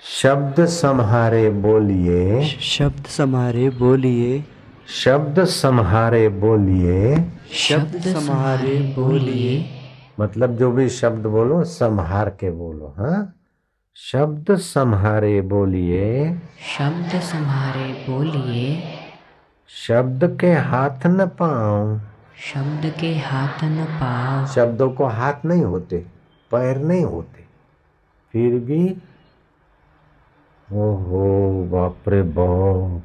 शब्द सम्हारे बोलिए, शब्द सम्हारे बोलिए, शब्द सम्हारे बोलिए। शब्द सम्हारे बोलिए। मतलब जो भी शब्द बोलो संभार के बोलो। हाँ, शब्द सम्हारे बोलिए, शब्द सम्हारे बोलिए। शब्द के हाथ न पाँव। शब्द के हाथ न पाँव। शब्दों को हाथ नहीं होते, पैर नहीं होते, फिर भी ओहो बाप रे बाप।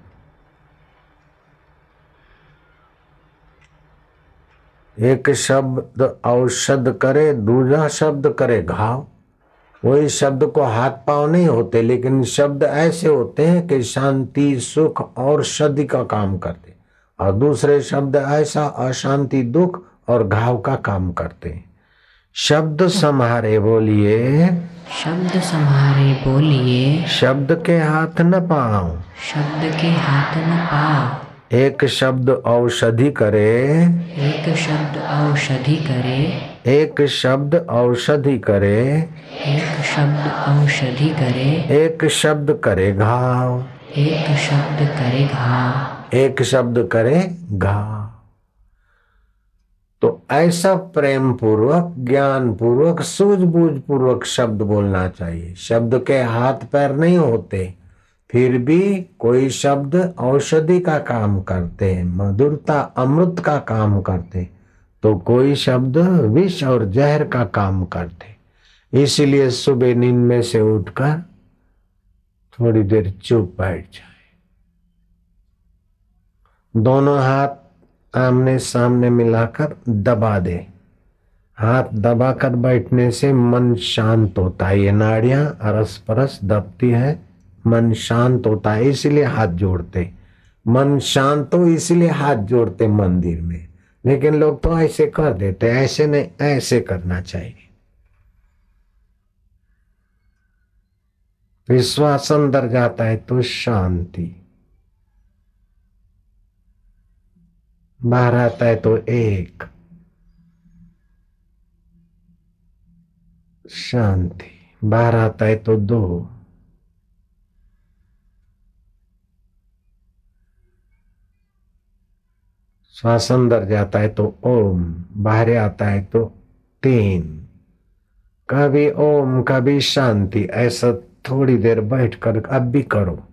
एक शब्द औषध करे, दूसरा शब्द करे घाव। वही शब्द को हाथ पांव नहीं होते, लेकिन शब्द ऐसे होते हैं कि शांति सुख और औषधि का काम करते, और दूसरे शब्द ऐसा अशांति दुख और घाव का काम करते हैं। शब्द सम्हारे बोलिए, शब्द सम्हारे बोलिए। शब्द के हाथ न पाँव। शब्द के हाथ न पाँव। एक शब्द औषधि करे, एक शब्द औषधि करे। एक शब्द औषधि करे, एक शब्द औषधि करे। एक शब्द करे घाव, एक शब्द करे घाव। एक शब्द करे घाव। तो ऐसा प्रेम पूर्वक ज्ञान पूर्वक सूझबूझ पूर्वक शब्द बोलना चाहिए। शब्द के हाथ पैर नहीं होते, फिर भी कोई शब्द औषधि का काम करते हैं, मधुरता अमृत का काम करते, तो कोई शब्द विष और जहर का काम करते। इसलिए सुबह नींद में से उठकर थोड़ी देर चुप बैठ जाए, दोनों हाथ आमने सामने मिलाकर दबा दे। हाथ दबाकर बैठने से मन शांत होता है, ये नाड़ियां अरस परस दबती है, मन शांत होता है, इसलिए हाथ जोड़ते। मन शांत हो इसलिए हाथ जोड़ते मंदिर में। लेकिन लोग तो ऐसे कर देते, ऐसे नहीं, ऐसे करना चाहिए। विश्वास अंदर जाता है तो शांति, बाहर आता है तो एक शांति, बाहर आता है तो दो। श्वास अंदर जाता है तो ओम, बाहर आता है तो तीन। कभी ओम कभी शांति, ऐसा थोड़ी देर बैठकर अब भी करो।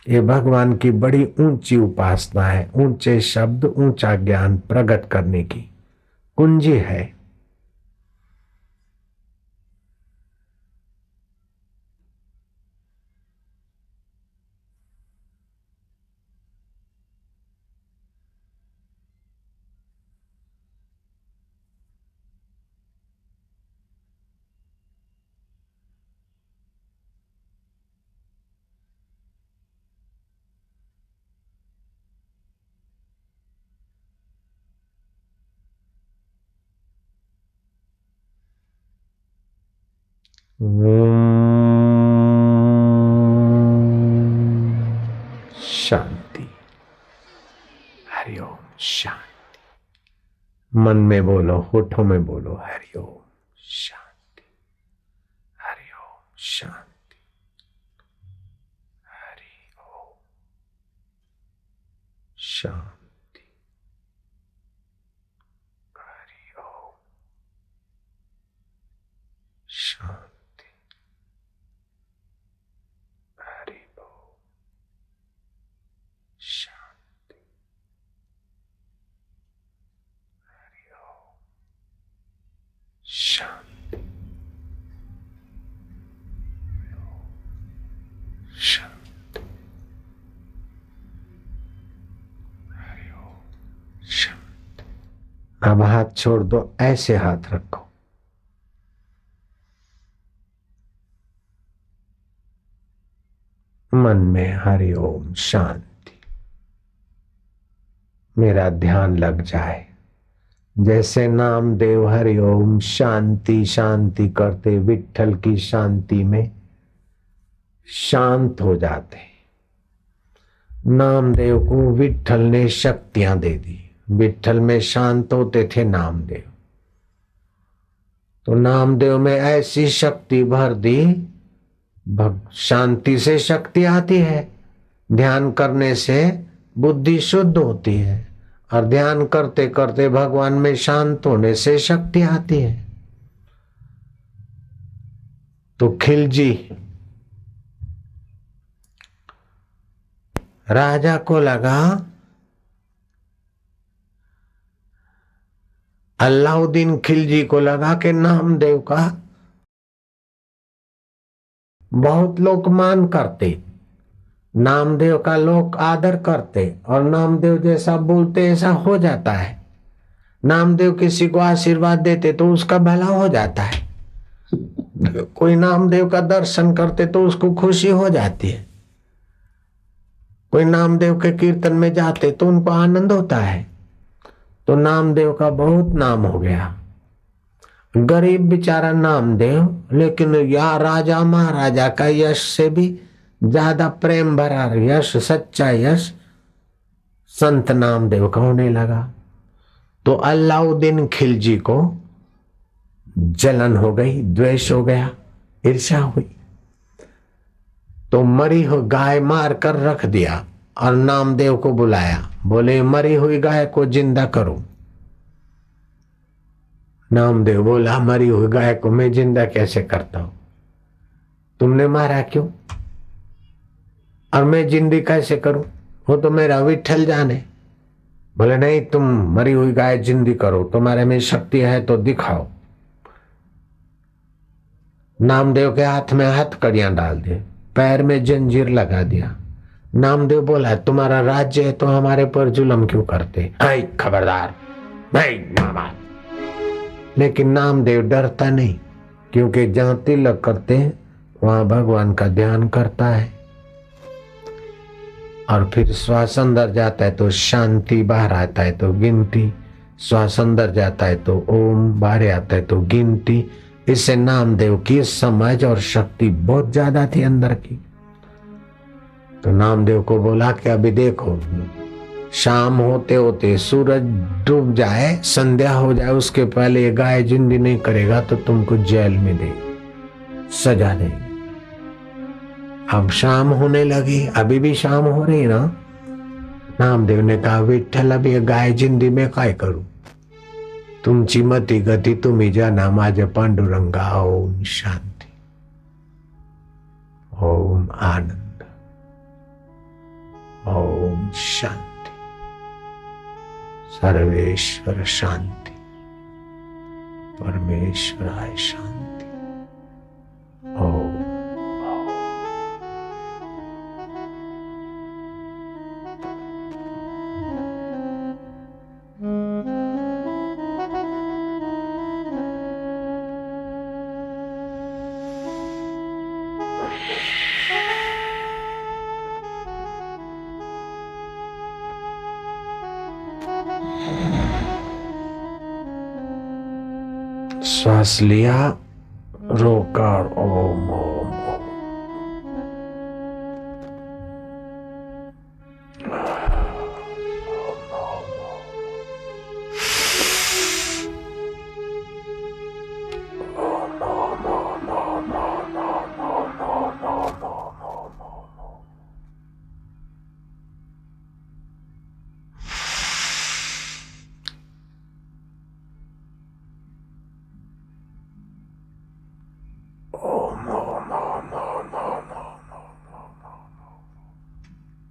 ये भगवान की बड़ी ऊंची उपासना है, ऊंचे शब्द ऊंचा ज्ञान प्रकट करने की कुंजी है। शांति, हरिओम शांति। मन में बोलो, होठों में बोलो हरिओम शांति, हरिओम शांति, हरिओम शांति, हरिओम शांति, हरिओम शांति, हरिओम शांति, शांति, हरिओम शांति। अब हाथ छोड़ दो, ऐसे हाथ रखो। मन में हरिओम शांति, मेरा ध्यान लग जाए। जैसे नामदेव हरिओम शांति शांति करते विट्ठल की शांति में शांत हो जाते। नामदेव को विट्ठल ने शक्तियां दे दी, विट्ठल में शांत होते थे नामदेव, तो नामदेव में ऐसी शक्ति भर दी शांति से शक्ति आती है, ध्यान करने से बुद्धि शुद्ध होती है, और ध्यान करते करते भगवान में शांत होने से शक्ति आती है। तो खिलजी राजा को लगा, अलाउद्दीन खिलजी को लगा कि नामदेव का बहुत लोग मान करते, नामदेव का लोग आदर करते, और नामदेव जैसा बोलते ऐसा हो जाता है। नामदेव किसी को आशीर्वाद देते तो उसका भला हो जाता है। कोई नामदेव का दर्शन करते तो उसको खुशी हो जाती है। कोई नामदेव के कीर्तन में जाते तो उनको आनंद होता है। तो नामदेव का बहुत नाम हो गया। गरीब बेचारा नामदेव, लेकिन या राजा महाराजा का यश से भी ज्यादा प्रेम भरा यश, सच्चा यश संत नामदेव का होने लगा। तो अलाउद्दीन खिलजी को जलन हो गई, द्वेष हो गया, ईर्ष्या हुई। तो मरी हुई गाय मार कर रख दिया और नामदेव को बुलाया, बोले मरी हुई गाय को जिंदा करो। नामदेव बोला, मरी हुई गाय को मैं जिंदा कैसे करता हूं? तुमने मारा क्यों और मैं जिंदी कैसे करूं? वो तो मेरा विठल जाने। बोले नहीं, तुम मरी हुई गाय जिंदी करो, तुम्हारे में शक्ति है तो दिखाओ। नामदेव के हाथ में हथकड़ियां डाल दे, पैर में जंजीर लगा दिया। नामदेव बोला, तुम्हारा राज्य है तो हमारे पर जुल्म क्यों करते? आई खबरदार, नहीं मामा। लेकिन नामदेव डरता नहीं, क्योंकि जहां तिलक करते हैं वहां भगवान का ध्यान करता है। और फिर श्वास अंदर जाता है तो शांति, बाहर आता है तो गिनती। श्वास अंदर जाता है तो ओम, बाहर आता है तो गिनती। इससे नामदेव की समझ और शक्ति बहुत ज्यादा थी अंदर की। तो नामदेव को बोला कि अभी देखो, शाम होते होते सूरज डूब जाए, संध्या हो जाए, उसके पहले ये गाय जिंदी नहीं करेगा तो तुमको जेल में दे सजा देगी। अब शाम होने लगी, अभी भी शाम हो रही ना। नामदेव ने कहा, विठ्ठल अब ये गाय जिंदी में काय करूं? तुमची मती गती तुम्ही जाना, माझे पांडुरंगा। ओम शांति, ओम आनंद, ओम शांति। सर्वेश्वर शांति, परमेश्वराय शांति। ओम। श्वास लिया, रोका, ओम ओम ओम।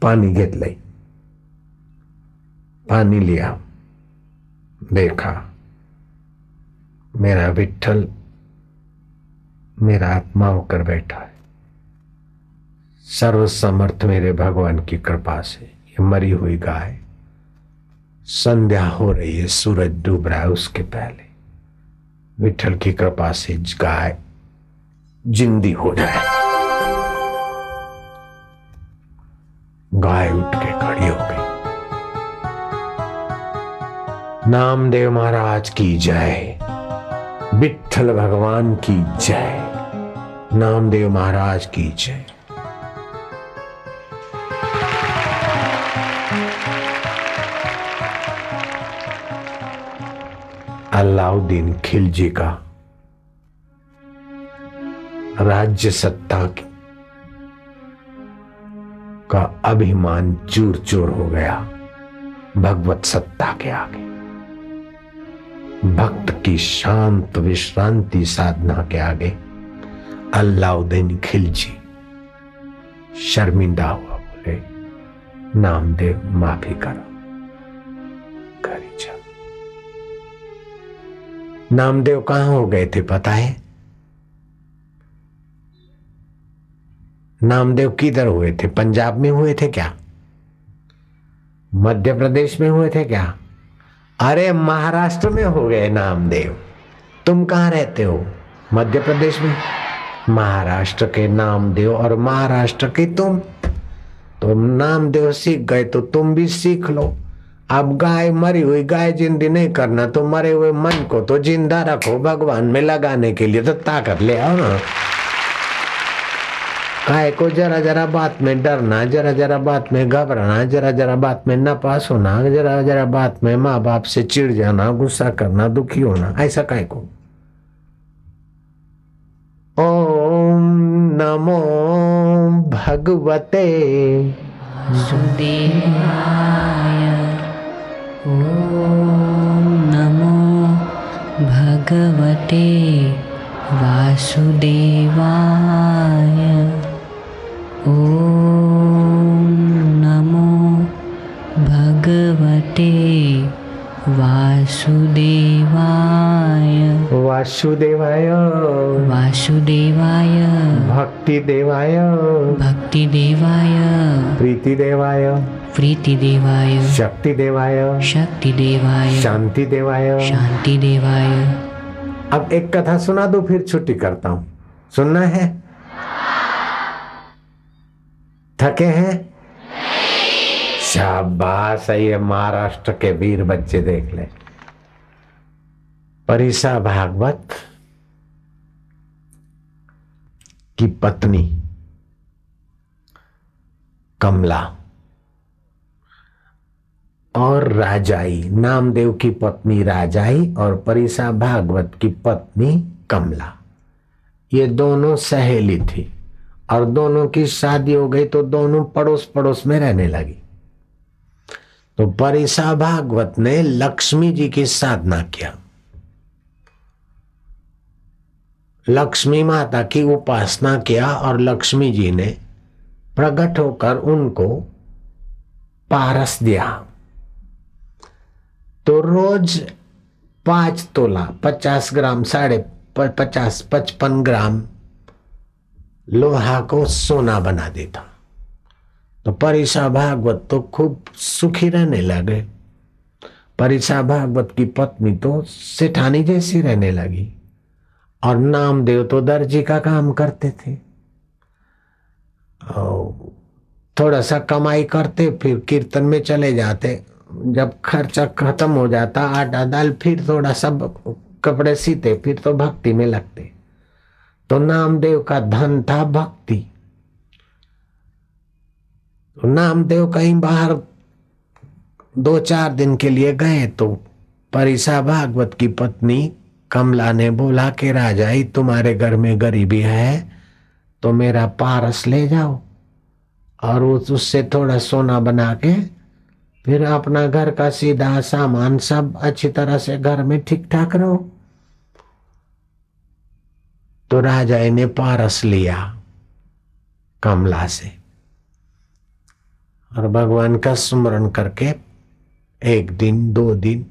पानी घेतलंय, पानी लिया, देखा मेरा विठ्ठल मेरा आत्मा होकर बैठा है। सर्व समर्थ मेरे भगवान की कृपा से ये मरी हुई गाय, संध्या हो रही है, सूरज डूब रहा है, उसके पहले विठ्ठल की कृपा से गाय जिंदी हो जाए। गाय उठ के खड़ी हो गई। नामदेव महाराज की जय, विठ्ठल भगवान की जय, नामदेव महाराज की जय। अलाउद्दीन खिलजी का राज्य सत्ता का अभिमान चूर चूर हो गया भगवत सत्ता के आगे। भक्त की शांत विश्रांति साधना के आगे अल्लाउद्दीन खिलजी शर्मिंदा हुआ, बोले नामदेव माफी करो, घर ही चल। नामदेव कहां हो गए थे पता है? नामदेव किधर हुए थे? पंजाब में हुए थे क्या? मध्य प्रदेश में हुए थे क्या? अरे महाराष्ट्र में हो गए नामदेव। तुम कहाँ रहते हो? मध्य प्रदेश में। महाराष्ट्र के नामदेव और महाराष्ट्र के तुम नामदेव सीख गए तो तुम भी सीख लो। अब गाय मरी हुई गाय जिंदी नहीं करना, तो मरे हुए मन को तो जिंदा रखो भगवान में लगाने के लिए तो ताकत ले आओ ना। काय को जरा जरा बात में डरना, जरा जरा बात में घबराना, जरा जरा बात में नापास होना, जरा जरा बात में माँ बाप से चिढ़ जाना, गुस्सा करना, दुखी होना, ऐसा काय को। ओम नमो भगवते वासुदेवाय। ओम नमो भगवते वासुदेवाय। ओम नमो भगवते वासुदेवाय। वासुदेवाय वासुदेवाय भक्ति देवाय भक्ति देवाय प्रीति देवाय प्रीति देवाय शक्ति देवाय शक्ति देवाय शांति देवाय शांति देवाय। अब एक कथा सुना दो फिर छुट्टी करता हूं। सुनना है? थके हैं? शाबाश, ये महाराष्ट्र के वीर बच्चे देख ले। परिसा भागवत की पत्नी कमला और राजाई, नामदेव की पत्नी राजाई और परिसा भागवत की पत्नी कमला, ये दोनों सहेली थी और दोनों की शादी हो गई तो दोनों पड़ोस पड़ोस में रहने लगी। तो परिसा भागवत ने लक्ष्मी जी की साधना किया, लक्ष्मी माता की उपासना किया और लक्ष्मी जी ने प्रकट होकर उनको पारस दिया। तो रोज 5 तोला 50 ग्राम 55 ग्राम लोहा को सोना बना देता। तो परिसा भागवत तो खूब सुखी रहने लगे। परिसा भागवत की पत्नी तो सेठानी जैसी रहने लगी और नामदेव तो दर्जी का काम करते थे। थोड़ा सा कमाई करते, फिर कीर्तन में चले जाते। जब खर्चा खत्म हो जाता, आटा दाल, फिर थोड़ा सब कपड़े सीते, फिर तो भक्ति में लगते। तो नामदेव का धन था भक्ति। तो नामदेव कहीं बाहर 2-4 दिन के लिए गए तो परिसा भागवत की पत्नी कमला ने बोला कि राजाई, तुम्हारे घर में गरीबी है तो मेरा पारस ले जाओ और उससे थोड़ा सोना बना के फिर अपना घर का सीधा सामान सब अच्छी तरह से घर में ठीक ठाक रहो। तो राजाई ने पारस लिया कमला से और भगवान का स्मरण करके 1 दिन 2 दिन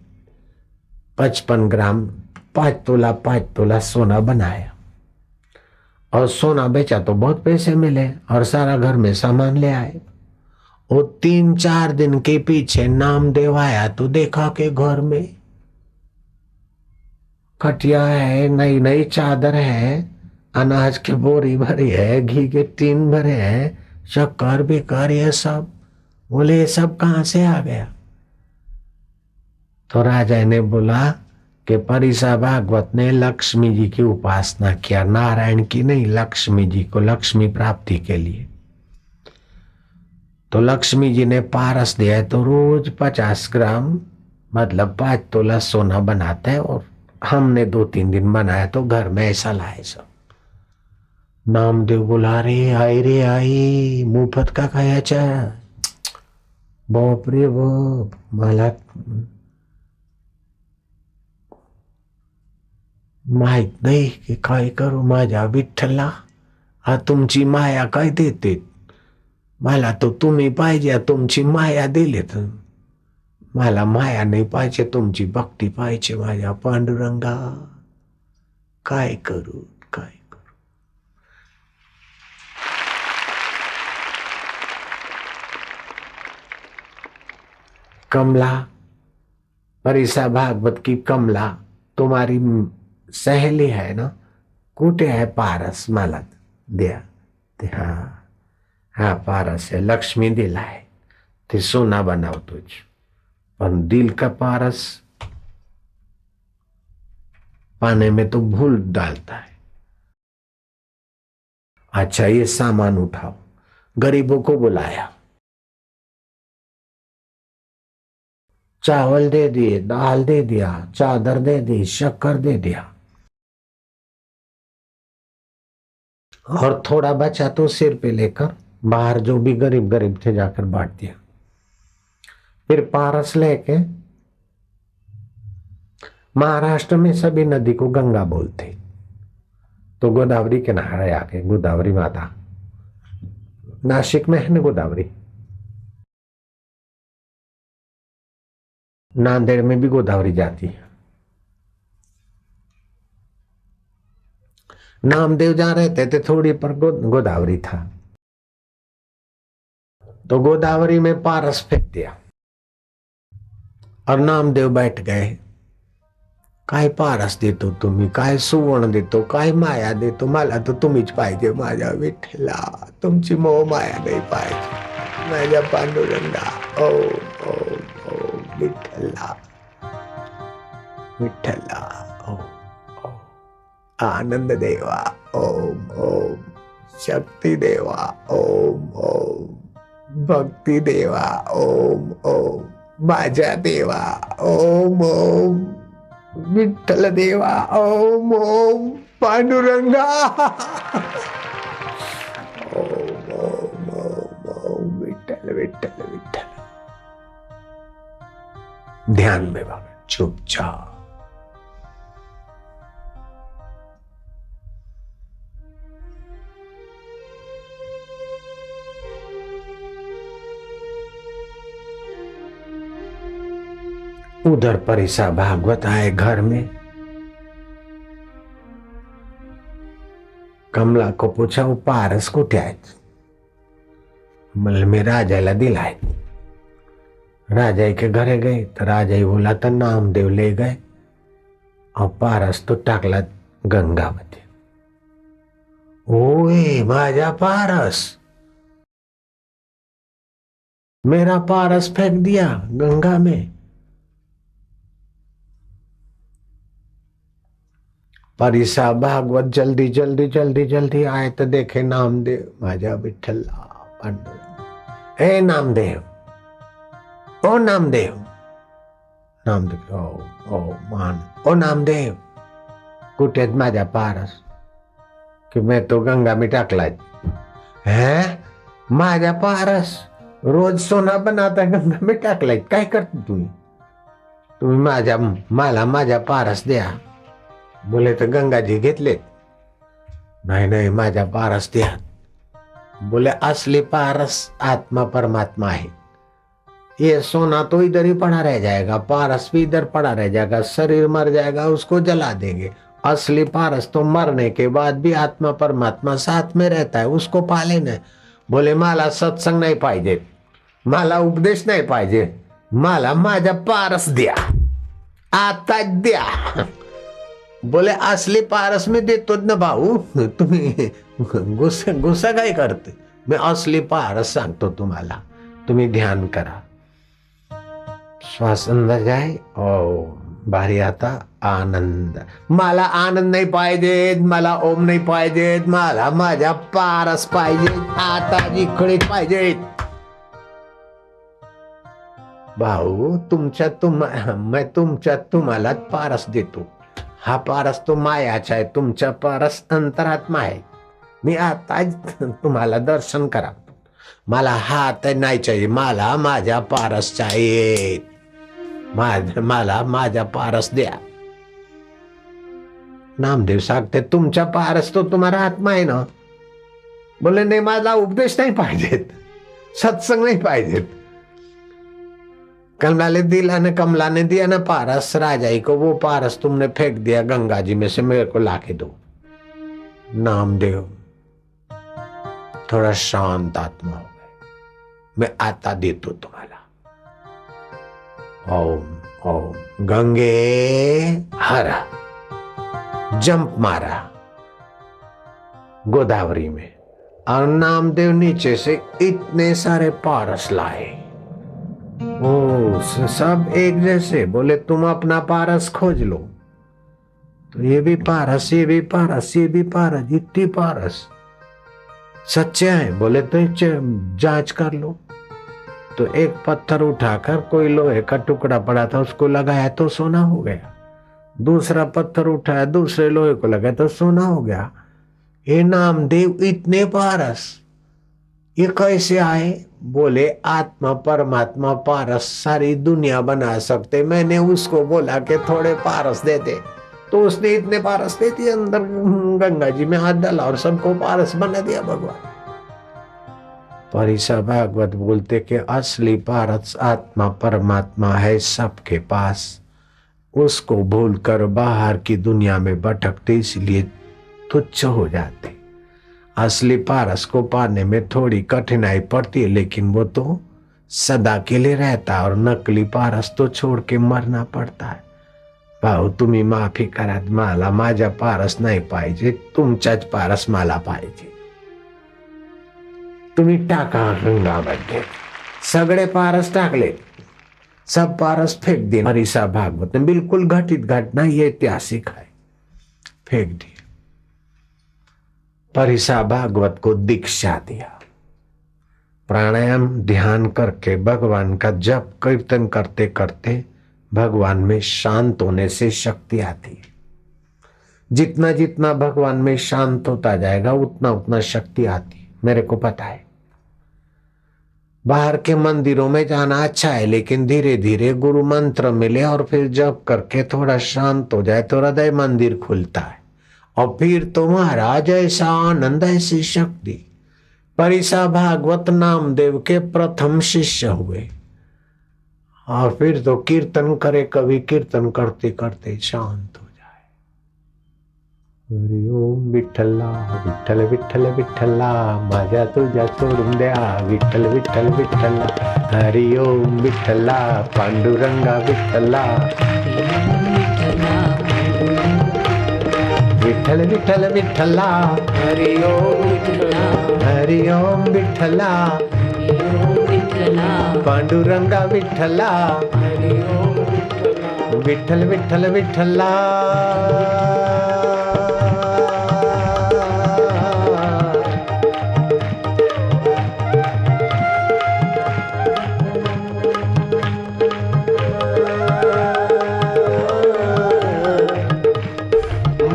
55 ग्राम 5 तोला सोना बनाया और सोना बेचा तो बहुत पैसे मिले और सारा घर में सामान ले आए। वो 3-4 दिन के पीछे नामदेव आया तो देखा कि घर में खटिया है, नई नई चादर है, अनाज की बोरी भरी है, घी के टीन भरे हैं, शक्कर बेकर, ये सब। बोले ये सब कहां से आ गया? तो राजा ने बोला कि परिसा भागवत ने लक्ष्मी जी की उपासना किया, नारायण की नहीं, लक्ष्मी जी को, लक्ष्मी प्राप्ति के लिए। तो लक्ष्मी जी ने पारस दिया है तो रोज 50 ग्राम मतलब 5 तोला सोना बनाते हैं और हमने 2-3 दिन बनाया तो घर में ऐसा लाए सब। नामदेव बोला रे आई मोफत का खायच्या. बाप रे बाप. मला माहित नाही की काय करू माझ्या विठ्ठला. हा तुमची माया काय देते. मला तो तुम्ही पाहिजे. तुमची माया दिली तर मला माया नाही पाहिजे. तुमची भक्ती पाहिजे माझ्या पांडुरंगा. काय करू काय करू. कमला परिसा भागवत की कमला तुम्हारी सहेली है ना. कुठे है पारस. मला द्या. ते हा पारस है. लक्ष्मी दिलाय. ते सोना बनवतोच. पण दिल का पारस पाने में तो भूल डालता है. अच्छा ये सामान उठाओ. गरीबों को बुलाया. चावल दे दिए, दाल दे दिया, चादर दे दी, शक्कर दे दिया. और थोड़ा बचा तो सिर पे लेकर बाहर जो भी गरीब गरीब थे जाकर बांट दिया. फिर पारस लेके महाराष्ट्र में सभी नदी को गंगा बोलते. तो गोदावरी के किनारे आके गोदावरी माता. नासिक में है ना गोदावरी. नांदेड़ में भी गोदावरी जाती है. नामदेव जहां रहते थे थोड़ी पर गोदावरी था. तो गोदावरी में पारस फेंक दिया और नामदेव बैठ गए. काय पारस देतो तुम्ही. काय सुवर्ण देतो. काय माया देतो. मला तर तुम्हीच पाहिजे माझ्या विठ्ठला. तुमची मोह माया नाही पाहिजे माझ्या पांडुरंगा. ओम ओम ओम विठ्ठला विठ्ठला. ओम आनंद देवा. ओम ओम शक्ती देवा. ओम ओम भक्ती देवा. ओम ओम माझ्या देवा. ओम ओम विठ्ठल देवा. ओम ओम पांडुरंगा. ओम ओम ओम ओम विठ्ठल विठ्ठल विठ्ठल. ध्यान में भाग चुपचाप. उधर परिसा भागवत आए घर में. कमला को पूछा वो पारस कुठे आहेत. म्हणले मी राजाला दिलाय. राजाई के घरे गए तो राजाई बोला तर नामदेव ले गए और पारस तो टाकला गंगामध्ये. ओए माझा पारस. मेरा पारस फेंक दिया गंगा में. परिसा भागवत जल्दी जल्दी जल्दी जल्दी आए तो देखे नामदेव माझा विठ्ठला पांडुरंग. ए नामदेव. ओ नामदेव. नामदेव ओ मान. ओ नामदेव कुठे आहेत माझा पारस. कि मैं तो गंगा में टाकलाय. है माझा पारस रोज सोना बनाता गंगा में टाकलाय. काय करते तुम्ही. तुम्ही मला माझा पारस द्या. बोले तर गंगाजी घेतले. नाही नाही माझा पारस द्या. बोले असली पारस आत्मा परमात्मा है. ये सोना तो इधर ही पड़ा रह जाएगा. पारस भी इधर पड़ा रह जाएगा. शरीर मर जाएगा उसको जला देंगे. असली पारस तो मरने के बाद भी आत्मा परमात्मा साथ में रहता है. उसको पाले न. बोले मला सत्संग नाही पाहिजे. मला उपदेश नाही पाहिजे. मला माझा पारस द्या. आता द्या. बोले असली पारस मी देतो ना भाऊ. तुम्ही गुस्सा काय करते. मी असली पारस सांगतो तुम्हाला. तुम्ही ध्यान करा. श्वास अंदर जाए. ओ बारी आता आनंद. मला आनंद नाही पाहिजे. मला ओम नाही पाहिजे. मला माझ्या पारस पाहिजे. आता इकडे पाहिजे. भाऊ मैं तुमच्या तुम्हाला पारस देतो. हा पारस तो मायाचा आहे. तुमचा पारस अंतरात्मा आहे. मी आताच तुम्हाला दर्शन करा, मला हात नाही चाहिए, मला माझ्या पारस चाहिए, मला माझ्या पारस द्या. नामदेव सांगते तुमच्या पारस तो तुम्हारा आत्मा आहे ना. बोले नाही, मला उपदेश नहीं पाहिजेत, सत्संग नहीं पाहिजेत. कमला ने दिया ना पारस राजाई को, वो पारस तुमने फेंक दिया गंगा जी में से, मेरे को लाके दो. नामदेव थोड़ा शांत आत्मा हो गए, मैं आता देतो तुम्हाला. ओम ओम गंगे हरा, जंप मारा गोदावरी में, और नामदेव नीचे से इतने सारे पारस लाए. ओ सब एक जैसे. बोले तुम अपना पारस खोज लो. तो ये भी पारस, ये भी पारस, ये भी पारस, इतनी पारस सच्चे हैं. बोले तो जांच कर लो. तो एक पत्थर उठाकर कोई लोहे का टुकड़ा पड़ा था, उसको लगाया तो सोना हो गया. दूसरा पत्थर उठाया, दूसरे लोहे को लगाया तो सोना हो गया. ये नामदेव इतने पारस ये कैसे आए? बोले आत्मा परमात्मा पारस सारी दुनिया बना सकते. मैंने उसको बोला कि थोड़े पारस दे दे, तो उसने इतने पारस दे दिए, अंदर गंगा जी में हाथ डाला और सबको पारस बना दिया भगवान. परिसा भागवत बोलते कि असली पारस आत्मा परमात्मा है सबके पास. उसको भूलकर बाहर की दुनिया में भटकते, इसलिए तुच्छ हो जाते. असली पारस को पाने में थोड़ी कठिनाई पड़ती है, लेकिन वो तो सदा के लिए रहता है, और नकली पारस तो छोड़ के मरना पड़ता है. भाऊ तुम्ही माफी करा, मला माझ्या पारस नाही पाहिजे, तुमच्याच पारस मला पाहिजे. तुम्ही टाका गंगामध्ये. सगळे पारस टाकले, सब पारस फेंक दिए. हरिसा भागवत ने बिल्कुल घटित घटना, ये ऐतिहासिक है, फेंक दिए. परिसा भागवत को दीक्षा दिया. प्राणायाम ध्यान करके भगवान का जप कीर्तन करते करते भगवान में शांत होने से शक्ति आती है. जितना जितना भगवान में शांत होता जाएगा उतना उतना शक्ति आती है. मेरे को पता है. बाहर के मंदिरों में जाना अच्छा है, लेकिन धीरे धीरे गुरु मंत्र मिले और फिर जप करके थोड़ा शांत हो जाए तो हृदय मंदिर खुलता है, और फिर तो महाराज ऐसा आनंद, ऐसी शक्ति. परिसा भागवत नामदेव के प्रथम शिष्य हुए, और फिर तो कीर्तन करे, कभी कीर्तन करते करते शांत हो जाए. हरि ओम विठ्ठला विठ्ठल विठ्ठल विठ्ठला, माझ्या तुझ्या सोडून द्या विठ्ठल विठ्ठल विठ्ठला. हरि ओम विठ्ठला पांडुरंगा विठ्ठला, विठ्ठल विठ्ठल विठ्ठला. हरि ओम विठ्ठला, हरि ओम विठ्ठला, पांडुरंगा विठ्ठला, विठ्ठल विठ्ठल विठ्ठला.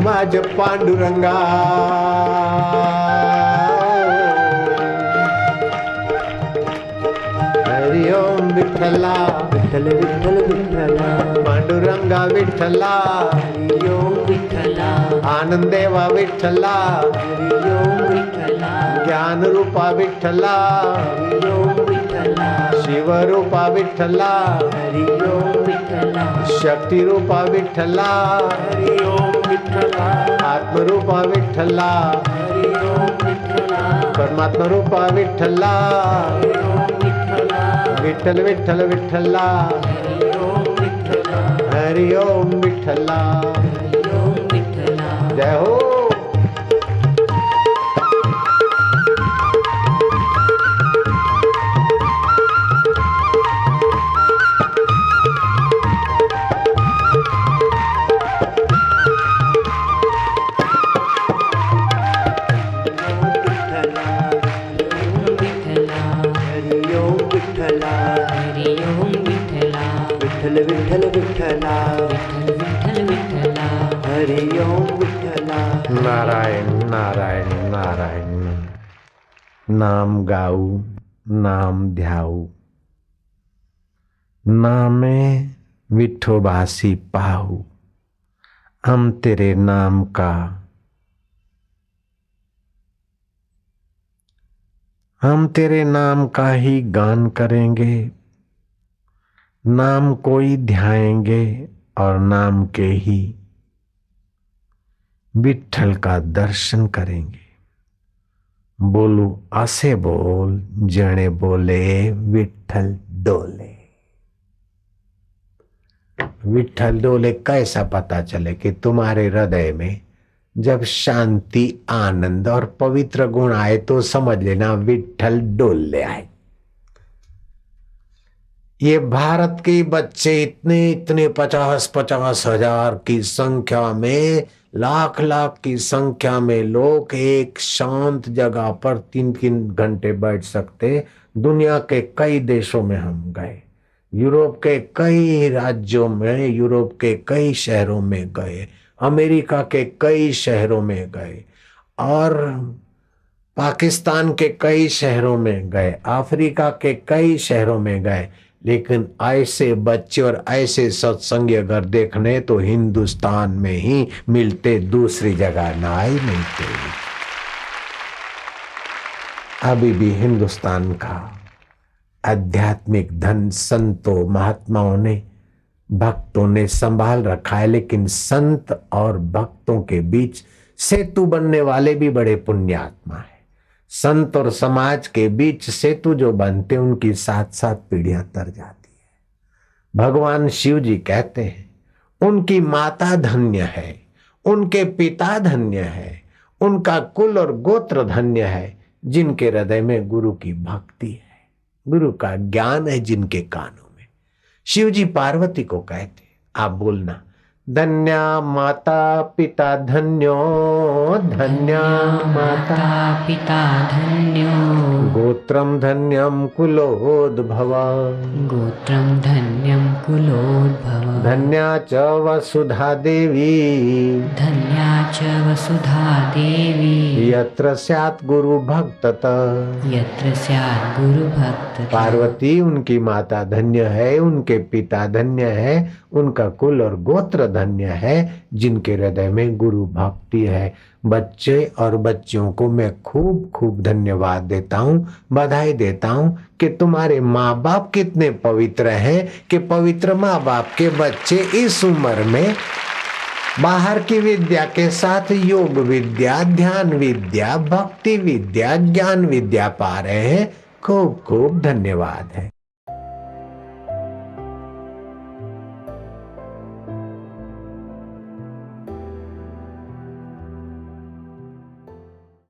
माझ पांडुरंगा हरि ओम विठ्ठला, विठ्ठल विठ्ठल विठ्ठला, पांडुरंगा विठ्ठला, हरि ओम विठ्ठला, आनंदेवा विठ्ठला, हरि ओम विठ्ठला, ज्ञान रूपा विठ्ठला, हरि ओम विठ्ठला, शिवरूपा विठ्ठला, हरि ओम विठ्ठला, शक्ति रूपा विठ्ठला, हरि ओम विठ्ठला, आत्मरूपा विठ्ठला, हरि ओम विठ्ठला, परमात्मा रूपा विठ्ठला, हरि ओम विठ्ठला, विठ्ठल विठ्ठल विठ्ठला, हरि ओम विठ्ठला, हरि ओम विठ्ठला. हरि ओम विठ्ठला. जय हो. विठ्ठल विठ्ठल विठ्ठला, विठ्ठल विठ्ठल विठ्ठला, हरि ओम विठ्ठला. नारायण नारायण नारायण नाम गाऊ नाम ध्याऊ, नामे विठोबासी पाहू, हम तेरे नाम का ही गान करेंगे, नाम कोई ध्याएंगे और नाम के ही विठल का दर्शन करेंगे। बोलू आसे बोल जने बोले विठल डोले। विठल डोले कैसा पता चले कि तुम्हारे हृदय में जब शांति आनंद और पवित्र गुण आए तो समझ लेना विठल डोले आए। ये भारत के बच्चे इतने 50-50 हजार की संख्या में, लाख की संख्या में लोग एक शांत जगह पर 3-3 घंटे बैठ सकते। दुनिया के कई देशों में हम गए, यूरोप के कई राज्यों में, यूरोप के कई शहरों में गए, अमेरिका के कई शहरों में गए और पाकिस्तान के कई शहरों में गए, अफ्रीका के कई शहरों में गए। लेकिन ऐसे बच्चे और ऐसे सत्संगी अगर देखने तो हिंदुस्तान में ही मिलते, दूसरी जगह ना ही मिलते। अभी भी हिंदुस्तान का आध्यात्मिक धन संतों महात्माओं ने, भक्तों ने संभाल रखा है, लेकिन संत और भक्तों के बीच सेतु बनने वाले भी बड़े पुण्यात्मा है। संत और समाज के बीच सेतु जो बनते उनकी 7-7 पीढ़ियां तर जाती है। भगवान शिव जी कहते हैं उनकी माता धन्य है, उनके पिता धन्य है, उनका कुल और गोत्र धन्य है, जिनके हृदय में गुरु की भक्ति है, गुरु का ज्ञान है जिनके कानों में। शिव जी पार्वती को कहते, आप बोलना, धन्या माता पिता धन्यो, धन्या माता पिता धन्यो, गोत्रम धन्यम कुलोद्भवा, गोत्रम धन्यम कुलोद्भव, धन्या च वसुधा देवी, धन्या च वसुधा देवी, यत्र स्यात् गुरु भक्तता, यत्र स्यात् गुरु भक्तता। पार्वती उनकी माता धन्य है, उनके पिता धन्य है, उनका कुल और गोत्र धन्य है, जिनके हृदय में गुरु भक्ति है। बच्चे और बच्चियों को मैं खूब खूब धन्यवाद देता हूँ, बधाई देता हूँ कि तुम्हारे माँ बाप कितने पवित्र हैं कि पवित्र माँ बाप के बच्चे इस उम्र में बाहर की विद्या के साथ योग विद्या, ध्यान विद्या, भक्ति विद्या, ज्ञान विद्या पा रहे हैं। खूब खूब धन्यवाद है।